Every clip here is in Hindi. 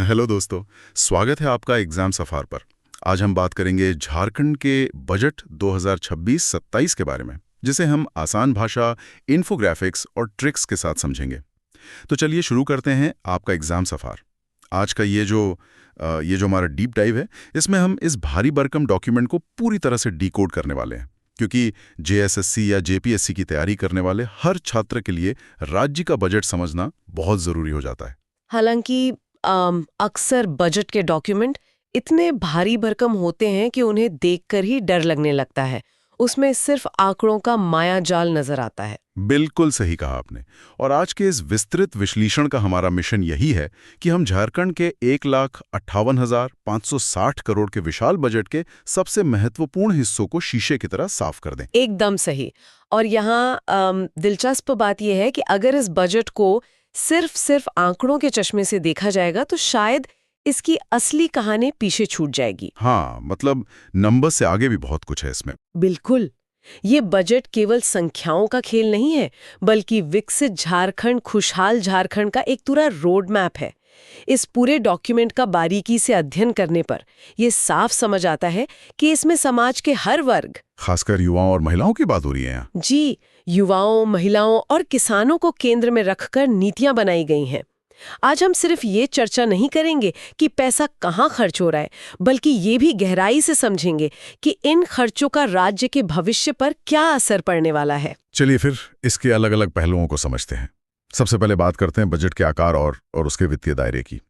हेलो दोस्तों, स्वागत है आपका एग्जाम सफार पर। आज हम बात करेंगे झारखंड के बजट 2026-27 के बारे में, जिसे हम आसान भाषा, इन्फोग्राफिक्स और ट्रिक्स के साथ समझेंगे। तो चलिए शुरू करते हैं आपका एग्जाम सफार। आज का ये जो हमारा डीप डाइव है, इसमें हम इस भारी भरकम डॉक्यूमेंट को पूरी तरह से डिकोड करने वाले हैं, क्योंकि जेएसएससी या जेपीएससी की तैयारी करने वाले हर छात्र के लिए राज्य का बजट समझना बहुत ज़रूरी हो जाता है। हालांकि अक्सर बजट के डॉक्यूमेंट इतने भारी भरकम होते हैं कि उन्हें देखकर ही डर लगने लगता है। उसमें सिर्फ आंकड़ों का माया जाल नजर आता है। बिल्कुल सही कहा आपने। और आज के इस विस्तृत विश्लेषण का हमारा मिशन यही है कि हम झारखंड के 1,58,560 करोड़ के विशाल बजट के सबसे महत्वपूर्ण हिस्सों को शीशे की तरह साफ कर दें। एकदम सही। और यहाँ दिलचस्प बात यह है कि अगर इस बजट को सिर्फ आंकड़ों के चश्मे से देखा जाएगा तो शायद इसकी असली कहानी पीछे छूट जाएगी। हाँ, मतलब नंबर से आगे भी बहुत कुछ है इसमें। बिल्कुल। ये बजट केवल संख्याओं का खेल नहीं है, बल्कि विकसित झारखंड, खुशहाल झारखंड का एक पूरा रोड मैप है। इस पूरे डॉक्यूमेंट का बारीकी से अध्ययन करने पर यह साफ समझ आता है कि इसमें समाज के हर वर्ग, खासकर युवाओं और महिलाओं की बात हो रही है यहाँ। जी, युवाओं, महिलाओं और किसानों को केंद्र में रखकर नीतियां बनाई गई हैं। आज हम सिर्फ ये चर्चा नहीं करेंगे कि पैसा कहाँ खर्च हो रहा है, बल्कि ये भी गहराई से समझेंगे कि इन खर्चों का राज्य के भविष्य पर क्या असर पड़ने वाला है। चलिए फिर इसके अलग अलग पहलुओं को समझते हैं। सबसे पहले बात करते हैं बजट के आकार और उसके वित्तीय दायरे की।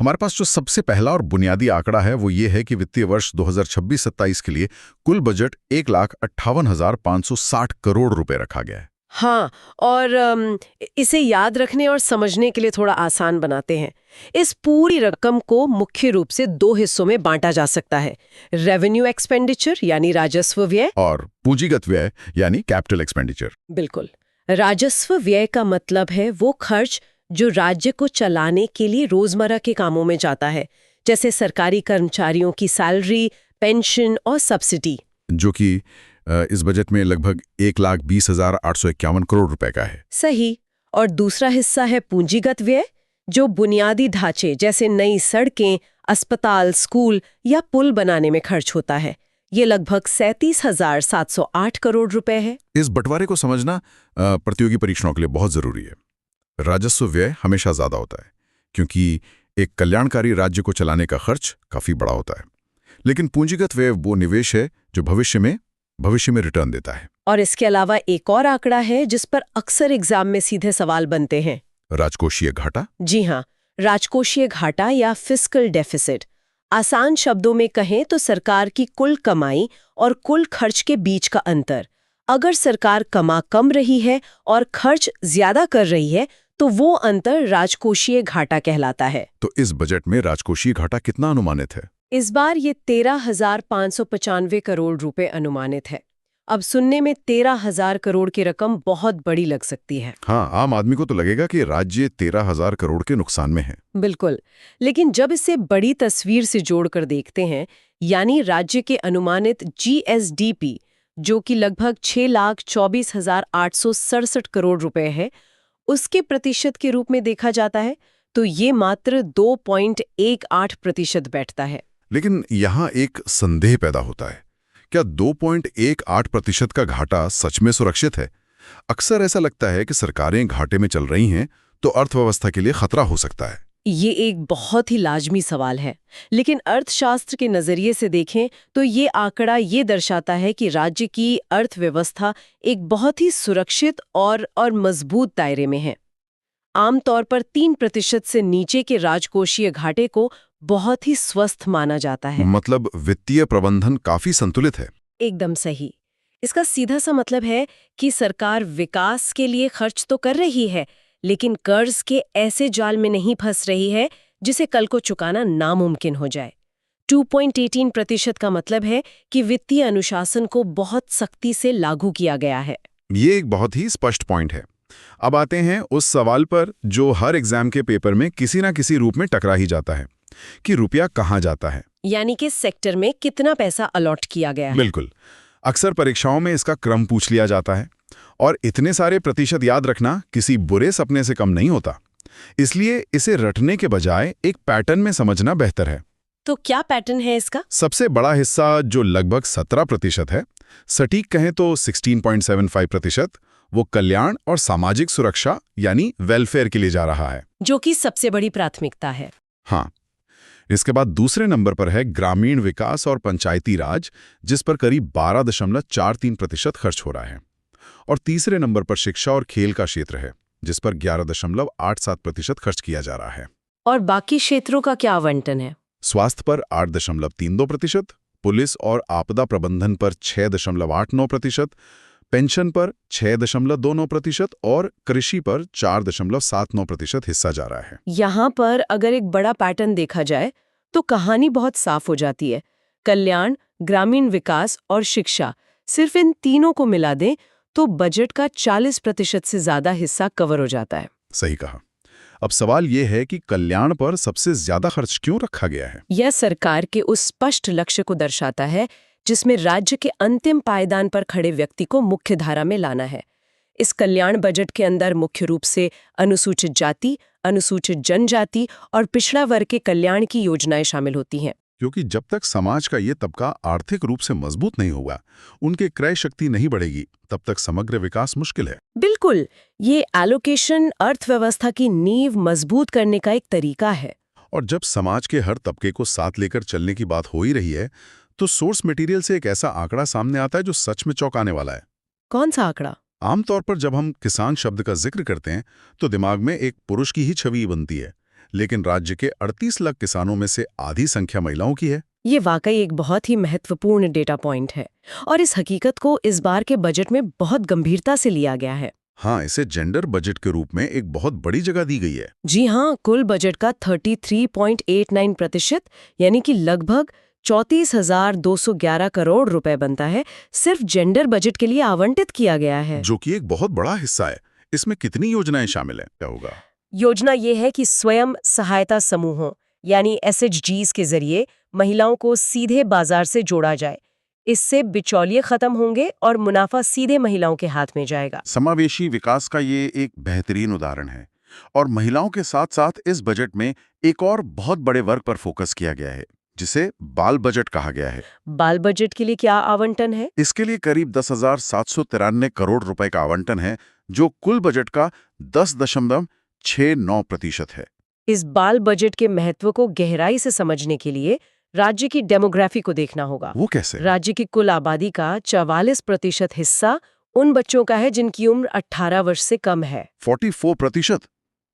हमारे पास जो सबसे पहला और बुनियादी आंकड़ा है वो ये है कि वित्तीय वर्ष 2026-27 के लिए कुल बजट 1,58,560 करोड़ रुपए रखा गया है। हाँ, और इसे याद रखने और समझने के लिए थोड़ा आसान बनाते हैं। इस पूरी रकम को मुख्य रूप से दो हिस्सों में बांटा जा सकता है: रेवेन्यू एक्सपेंडिचर यानी राजस्व व्यय, और पूंजीगत व्यय यानी कैपिटल एक्सपेंडिचर। बिल्कुल। राजस्व व्यय का मतलब है वो खर्च जो राज्य को चलाने के लिए रोजमर्रा के कामों में जाता है, जैसे सरकारी कर्मचारियों की सैलरी, पेंशन और सब्सिडी, जो कि इस बजट में लगभग 1,20,851 करोड़ रुपए का है। सही। और दूसरा हिस्सा है पूंजीगत व्यय, जो बुनियादी ढांचे जैसे नई सड़कें, अस्पताल, स्कूल या पुल बनाने में खर्च होता है। ये लगभग 37,708 करोड़ रुपए है। इस बंटवारे को समझना प्रतियोगी परीक्षाओं के लिए बहुत जरूरी है। राजस्व व्यय हमेशा ज्यादा होता है, क्योंकि एक कल्याणकारी राज्य को चलाने का खर्च काफी बड़ा होता है। लेकिन पूंजीगत व्यय वो निवेश है जो भविष्य में रिटर्न देता है। और इसके अलावा एक और आंकड़ा है जिस पर अक्सर एग्जाम में सीधे सवाल बनते हैं: राजकोषीय घाटा। जी हाँ, राजकोषीय घाटा या फिस्कल डेफिसिट। आसान शब्दों में कहें तो सरकार की कुल कमाई और कुल खर्च के बीच का अंतर। अगर सरकार कमा कम रही है और खर्च ज्यादा कर रही है तो वो अंतर राजकोषीय घाटा कहलाता है। तो इस बजट में राजकोषीय घाटा कितना अनुमानित है? इस बार ये 13,595 करोड़ रुपए अनुमानित है। अब सुनने में 13,000 करोड़ की रकम बहुत बड़ी लग सकती है। हाँ, आम आदमी को तो लगेगा कि राज्य 13,000 करोड़ के नुकसान में है। बिल्कुल। लेकिन जब इसे बड़ी तस्वीर से जोड़कर देखते हैं, यानी राज्य के अनुमानित जीएसडीपी, जो कि लगभग 6,24,867 करोड़ रुपए है, उसके प्रतिशत के रूप में देखा जाता है, तो ये मात्र 2.18% बैठता है। लेकिन यहाँ एक संदेह पैदा होता है, क्या 2.18% का घाटा सच में सुरक्षित है? अक्सर ऐसा लगता है कि सरकारें घाटे में चल रही हैं तो अर्थव्यवस्था के लिए खतरा हो सकता है। ये एक बहुत ही लाजमी सवाल है, लेकिन अर्थशास्त्र के नजरिए से देखें तो ये आंकड़ा ये दर्शाता है कि राज्य की अर्थव्यवस्था एक बहुत ही सुरक्षित और मजबूत दायरे में है। आमतौर पर 3% से नीचे के राजकोषीय घाटे को बहुत ही स्वस्थ माना जाता है। मतलब वित्तीय प्रबंधन काफी संतुलित है। एकदम सही। इसका सीधा सा मतलब है कि सरकार विकास के लिए खर्च तो कर रही है, लेकिन कर्ज के ऐसे जाल में नहीं फंस रही है जिसे कल को चुकाना नामुमकिन हो जाए। 2.18% का मतलब है कि वित्तीय अनुशासन को बहुत सख्ती से लागू किया गया है। ये एक बहुत ही स्पष्ट पॉइंट है। अब आते हैं उस सवाल पर जो हर एग्जाम के पेपर में किसी ना किसी रूप में टकरा ही जाता है कि रुपया कहाँ जाता है, यानी कि सेक्टर में कितना पैसा अलॉट किया गया है। बिल्कुल। अक्सर परीक्षाओं में इसका क्रम पूछ लिया जाता है, और इतने सारे प्रतिशत याद रखना किसी बुरे सपने से कम नहीं होता। इसलिए इसे रटने के बजाय एक पैटर्न में समझना बेहतर है। तो क्या पैटर्न है इसका? सबसे बड़ा हिस्सा जो लगभग 17% है, सटीक कहें तो 16.75%, वो कल्याण और सामाजिक सुरक्षा यानी वेलफेयर के लिए जा रहा है, जो कि सबसे बड़ी प्राथमिकता है। हाँ। इसके बाद दूसरे नंबर पर है ग्रामीण विकास और पंचायती राज, जिस पर करीब 12.43% खर्च हो रहा है। और तीसरे नंबर पर शिक्षा और खेल का क्षेत्र है, जिस पर 11.87% खर्च किया जा रहा है। और बाकी क्षेत्रों का क्या आवंटन है? स्वास्थ्य पर 8.32%, पुलिस और आपदा प्रबंधन पर 6.89%, पेंशन पर 6.29% और कृषि पर 4.79% हिस्सा जा रहा है। यहाँ पर अगर एक बड़ा पैटर्न देखा जाए तो कहानी बहुत साफ हो जाती है। कल्याण, ग्रामीण विकास और शिक्षा, सिर्फ इन तीनों को मिला दें तो बजट का 40% से ज्यादा हिस्सा कवर हो जाता है। सही कहा। अब सवाल यह है कि कल्याण पर सबसे ज्यादा खर्च क्यों रखा गया है? यह सरकार के उस स्पष्ट लक्ष्य को दर्शाता है जिसमें राज्य के अंतिम पायदान पर खड़े व्यक्ति को मुख्य धारा में लाना है। इस कल्याण बजट के अंदर मुख्य रूप से अनुसूचित जाति, अनुसूचित जनजाति और पिछड़ा वर्ग के कल्याण की योजनाएं शामिल होती हैं। क्योंकि जब तक समाज का ये तबका आर्थिक रूप से मजबूत नहीं होगा, उनके क्रय शक्ति नहीं बढ़ेगी, तब तक समग्र विकास मुश्किल है। बिल्कुल, ये एलोकेशन अर्थव्यवस्था की नींव मजबूत करने का एक तरीका है। और जब समाज के हर तबके को साथ लेकर चलने की बात हो ही रही है, तो सोर्स मटेरियल से एक ऐसा आंकड़ा सामने आता है जो सच में चौंकाने वाला है। कौन सा आंकड़ा? आमतौर पर जब हम किसान शब्द का जिक्र करते हैं तो दिमाग में एक पुरुष की ही छवि बनती है, लेकिन राज्य के 38 लाख किसानों में से आधी संख्या महिलाओं की है। ये वाकई एक बहुत ही महत्वपूर्ण डेटा पॉइंट है और इस हकीकत को इस बार के बजट में बहुत गंभीरता से लिया गया है। हाँ, इसे जेंडर बजट के रूप में एक बहुत बड़ी जगह दी गई है। जी हाँ, कुल बजट का 33.89% यानी कि लगभग 34,211 करोड़ रुपए बनता है, सिर्फ जेंडर बजट के लिए आवंटित किया गया है। जो कि एक बहुत बड़ा हिस्सा है। इसमें कितनी योजनाएं शामिल हैं? क्या होगा? योजना ये है कि स्वयं सहायता समूहों यानी SHGs के जरिए महिलाओं को सीधे बाजार से जोड़ा जाए। इससे बिचौलिए खत्म होंगे और मुनाफा सीधे महिलाओं के हाथ में जाएगा। समावेशी विकास का ये एक बेहतरीन उदाहरण है। और महिलाओं के साथ साथ इस बजट में एक और बहुत बड़े वर्ग पर फोकस किया गया है, जिसे बाल बजट कहा गया है। बाल बजट के लिए क्या आवंटन है? इसके लिए करीब 10,793 करोड़ रुपए का आवंटन है, जो कुल बजट का 10.69% है। इस बाल बजट के महत्व को गहराई से समझने के लिए राज्य की डेमोग्राफी को देखना होगा। वो कैसे? राज्य की कुल आबादी का 44% हिस्सा उन बच्चों का है जिनकी उम्र 18 वर्ष से कम है। 44%?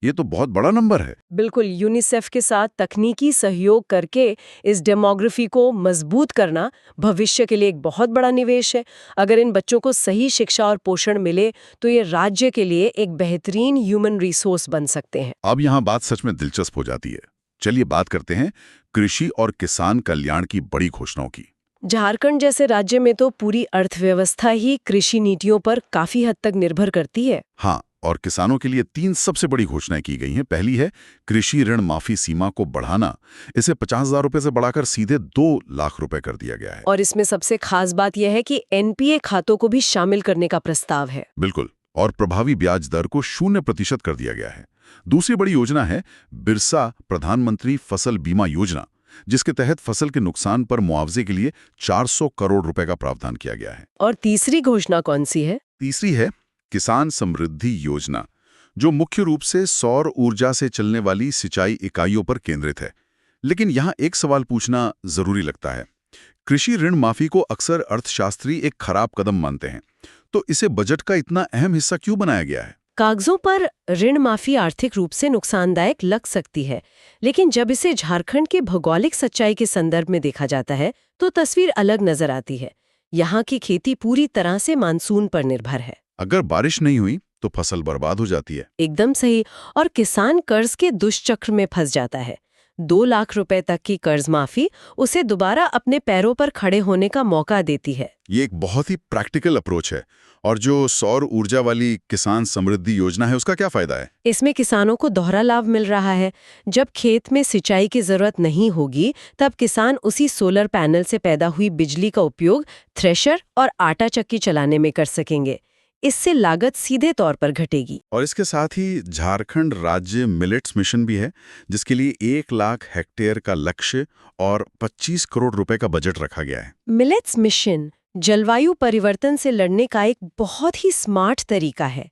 ये तो बहुत बड़ा नंबर है। बिल्कुल, यूनिसेफ के साथ तकनीकी सहयोग करके इस डेमोग्राफी को मजबूत करना भविष्य के लिए एक बहुत बड़ा निवेश है। अगर इन बच्चों को सही शिक्षा और पोषण मिले तो ये राज्य के लिए एक बेहतरीन ह्यूमन रिसोर्स बन सकते हैं। अब यहाँ बात सच में दिलचस्प हो जाती है। चलिए बात करते हैं कृषि और किसान कल्याण की बड़ी घोषणाओं की। झारखंड जैसे राज्य में तो पूरी अर्थव्यवस्था ही कृषि नीतियों पर काफी हद तक निर्भर करती है। हाँ, और किसानों के लिए 3 सबसे बड़ी घोषणाएं की गई हैं। पहली है कृषि ऋण माफी सीमा को बढ़ाना। इसे 50,000 रुपए से बढ़ाकर सीधे 2 लाख रुपए कर दिया गया है। और इसमें सबसे खास बात यह है कि NPA खातों को भी शामिल करने का प्रस्ताव है। बिल्कुल, और प्रभावी ब्याज दर को 0% कर दिया गया है। दूसरी बड़ी योजना है बिरसा प्रधानमंत्री फसल बीमा योजना, जिसके तहत फसल के नुकसान पर मुआवजे के लिए 400 करोड़ रुपए का प्रावधान किया गया है। और तीसरी घोषणा कौन सी है? तीसरी है किसान समृद्धि योजना, जो मुख्य रूप से सौर ऊर्जा से चलने वाली सिंचाई इकाइयों पर केंद्रित है। लेकिन यहाँ एक सवाल पूछना जरूरी लगता है। कृषि ऋण माफी को अक्सर अर्थशास्त्री एक खराब कदम मानते हैं, तो इसे बजट का इतना अहम हिस्सा क्यों बनाया गया है? कागजों पर ऋण माफी आर्थिक रूप से नुकसानदायक लग सकती है, लेकिन जब इसे झारखंड के भौगोलिक सच्चाई के संदर्भ में देखा जाता है तो तस्वीर अलग नजर आती है। यहाँ की खेती पूरी तरह से मानसून पर निर्भर है। अगर बारिश नहीं हुई तो फसल बर्बाद हो जाती है। एकदम सही। और किसान कर्ज के दुष्चक्र में फंस जाता है। 2 लाख रुपए तक की कर्ज माफी उसे दोबारा अपने पैरों पर खड़े होने का मौका देती है। ये एक बहुत ही प्रैक्टिकल अप्रोच है। और जो सौर ऊर्जा वाली किसान समृद्धि योजना है, उसका क्या फायदा है? इसमें किसानों को दोहरा लाभ मिल रहा है। जब खेत में सिंचाई की जरूरत नहीं होगी, तब किसान उसी सोलर पैनल से पैदा हुई बिजली का उपयोग थ्रेशर और आटा चक्की चलाने में कर सकेंगे। इससे लागत सीधे तौर पर घटेगी। और इसके साथ ही झारखंड राज्य मिलेट्स मिशन भी है, जिसके लिए 1 लाख हेक्टेयर का लक्ष्य और 25 करोड़ रुपए का बजट रखा गया है। मिलेट्स मिशन जलवायु परिवर्तन से लड़ने का एक बहुत ही स्मार्ट तरीका है।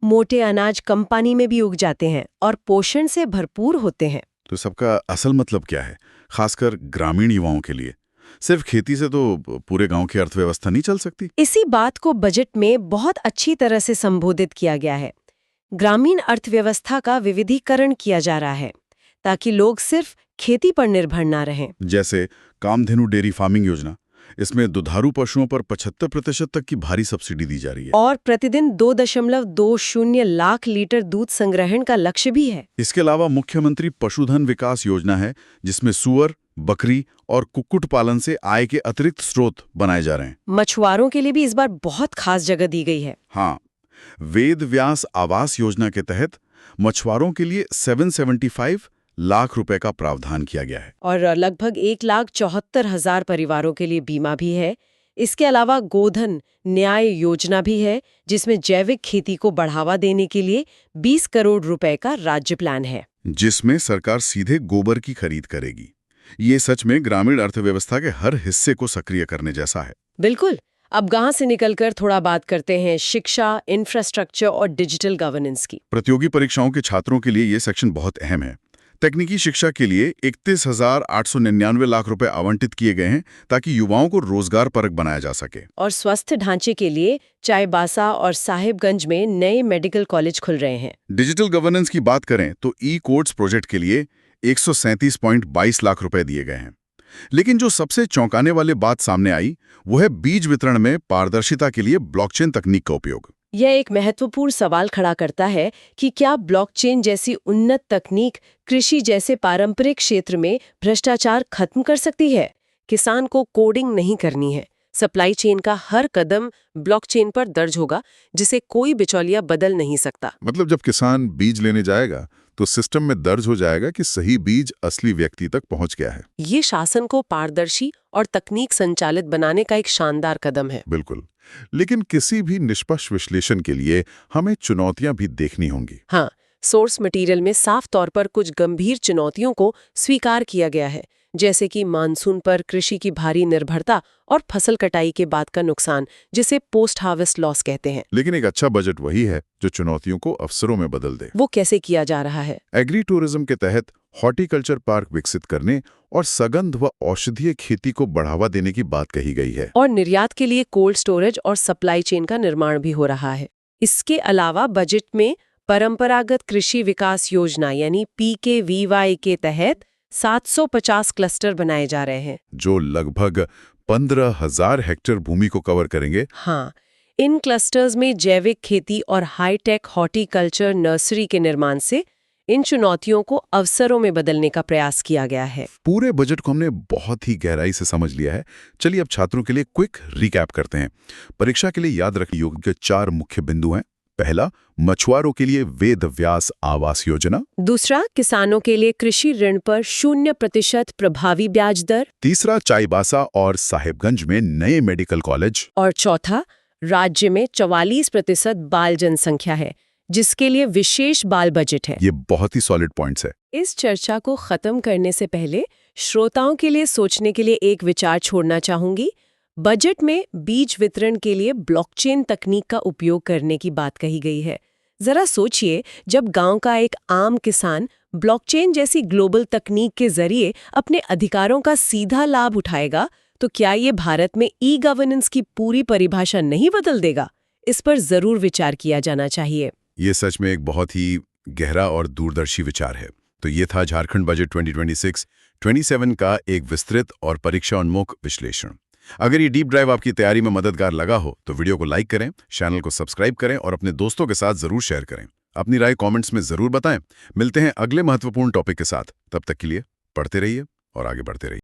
मोटे अनाज कम पानी में भी उग जाते हैं और पोषण से भरपूर होते हैं। तो सबका असल मतलब क्या है, खासकर ग्रामीण युवाओं के लिए? सिर्फ खेती से तो पूरे गांव की अर्थव्यवस्था नहीं चल सकती। इसी बात को बजट में बहुत अच्छी तरह से संबोधित किया गया है। ग्रामीण अर्थव्यवस्था का विविधीकरण किया जा रहा है ताकि लोग सिर्फ खेती पर निर्भर ना रहें। जैसे कामधेनु डेयरी फार्मिंग योजना, इसमें दुधारू पशुओं पर 75% तक की भारी सब्सिडी दी जा रही है। और प्रतिदिन 2.20 लाख लीटर दूध संग्रहण का लक्ष्य भी है। इसके अलावा मुख्यमंत्री पशुधन विकास योजना है, जिसमें सुअर, बकरी और कुक्कुट पालन से आय के अतिरिक्त स्रोत बनाए जा रहे हैं। मछुआरों के लिए भी इस बार बहुत खास जगह दी गई है। हाँ, वेद व्यास आवास योजना के तहत मछुआरों के लिए 775 लाख रुपए का प्रावधान किया गया है। और लगभग 1,74,000 परिवारों के लिए बीमा भी है। इसके अलावा गोधन न्याय योजना भी है, जिसमें जैविक खेती को बढ़ावा देने के लिए 20 करोड़ रुपए का राज्य प्लान है, जिसमें सरकार सीधे गोबर की खरीद करेगी। ये सच में ग्रामीण अर्थव्यवस्था के हर हिस्से को सक्रिय करने जैसा है। बिल्कुल। अब गांव से निकलकर थोड़ा बात करते हैं शिक्षा, इंफ्रास्ट्रक्चर और डिजिटल गवर्नेंस की। प्रतियोगी परीक्षाओं के छात्रों के लिए ये सेक्शन बहुत अहम है। तकनीकी शिक्षा के लिए 31,899 लाख रुपए आवंटित किए गए हैं, ताकि युवाओं को रोजगार परक बनाया जा सके। और स्वास्थ्य ढांचे के लिए चाईबासा और साहिबगंज में नए मेडिकल कॉलेज खुल रहे हैं। डिजिटल गवर्नेंस की बात करें तो ई-कोर्ट्स प्रोजेक्ट के लिए 137.22 लाख रुपए दिए गए हैं। लेकिन जो सबसे चौंकाने वाली बात सामने आई, वो है बीज वितरण में पारदर्शिता के लिए ब्लॉकचेन तकनीक का उपयोग। यह एक महत्वपूर्ण सवाल खड़ा करता है कि क्या ब्लॉकचेन जैसी उन्नत तकनीक कृषि जैसे पारंपरिक क्षेत्र में भ्रष्टाचार खत्म कर सकती है? किसान को कोडिंग नहीं करनी है, सप्लाई चेन का हर कदम ब्लॉकचेन पर दर्ज होगा, जिसे कोई बिचौलिया बदल नहीं सकता। मतलब जब किसान बीज लेने जाएगा तो सिस्टम में दर्ज हो जाएगा कि सही बीज असली व्यक्ति तक पहुंच गया है। ये शासन को पारदर्शी और तकनीक संचालित बनाने का एक शानदार कदम है। बिल्कुल, लेकिन किसी भी निष्पक्ष विश्लेषण के लिए हमें चुनौतियां भी देखनी होंगी। हाँ, सोर्स मटेरियल में साफ तौर पर कुछ गंभीर चुनौतियों को स्वीकार किया गया है, जैसे कि मानसून पर कृषि की भारी निर्भरता और फसल कटाई के बाद का नुकसान, जिसे पोस्ट हार्वेस्ट लॉस कहते हैं। लेकिन एक अच्छा बजट वही है जो चुनौतियों को अवसरों में बदल दे। वो कैसे किया जा रहा है? एग्री टूरिज्म के तहत हॉर्टिकल्चर पार्क विकसित करने और सगंध व औषधीय खेती को बढ़ावा देने की बात कही गई है। और निर्यात के लिए कोल्ड स्टोरेज और सप्लाई चेन का निर्माण भी हो रहा है। इसके अलावा बजट में परंपरागत कृषि विकास योजना यानी PKVY के तहत 750 क्लस्टर बनाए जा रहे हैं, जो लगभग 15,000 हेक्टेयर भूमि को कवर करेंगे। हाँ, इन क्लस्टर्स में जैविक खेती और हाईटेक हॉर्टिकल्चर नर्सरी के निर्माण से इन चुनौतियों को अवसरों में बदलने का प्रयास किया गया है। पूरे बजट को हमने बहुत ही गहराई से समझ लिया है। चलिए अब छात्रों के लिए क्विक रिकैप करते हैं। परीक्षा के लिए याद रखने योग्य 4 मुख्य बिंदु हैं। पहला, मछुआरों के लिए वेद व्यास आवास योजना। दूसरा, किसानों के लिए कृषि ऋण पर 0% प्रभावी ब्याज दर। तीसरा, चाईबासा और साहिबगंज में नए मेडिकल कॉलेज। और चौथा, राज्य में 44% बाल जनसंख्या है, जिसके लिए विशेष बाल बजट है। ये बहुत ही सॉलिड पॉइंट्स है। इस चर्चा को खत्म करने से पहले श्रोताओं के लिए सोचने के लिए एक विचार छोड़ना चाहूंगी। बजट में बीज वितरण के लिए ब्लॉकचेन तकनीक का उपयोग करने की बात कही गई है। जरा सोचिए, जब गांव का एक आम किसान ब्लॉकचेन जैसी ग्लोबल तकनीक के जरिए अपने अधिकारों का सीधा लाभ उठाएगा, तो क्या ये भारत में ई गवर्नेंस की पूरी परिभाषा नहीं बदल देगा? इस पर जरूर विचार किया जाना चाहिए। ये सच में एक बहुत ही गहरा और दूरदर्शी विचार है। तो ये था झारखंड बजट 2026-27 का एक विस्तृत और परीक्षाोन्मुख विश्लेषण। अगर ये डीप ड्राइव आपकी तैयारी में मददगार लगा हो तो वीडियो को लाइक करें, चैनल को सब्सक्राइब करें और अपने दोस्तों के साथ जरूर शेयर करें। अपनी राय कमेंट्स में जरूर बताएं। मिलते हैं अगले महत्वपूर्ण टॉपिक के साथ। तब तक के लिए पढ़ते रहिए और आगे बढ़ते रहिए।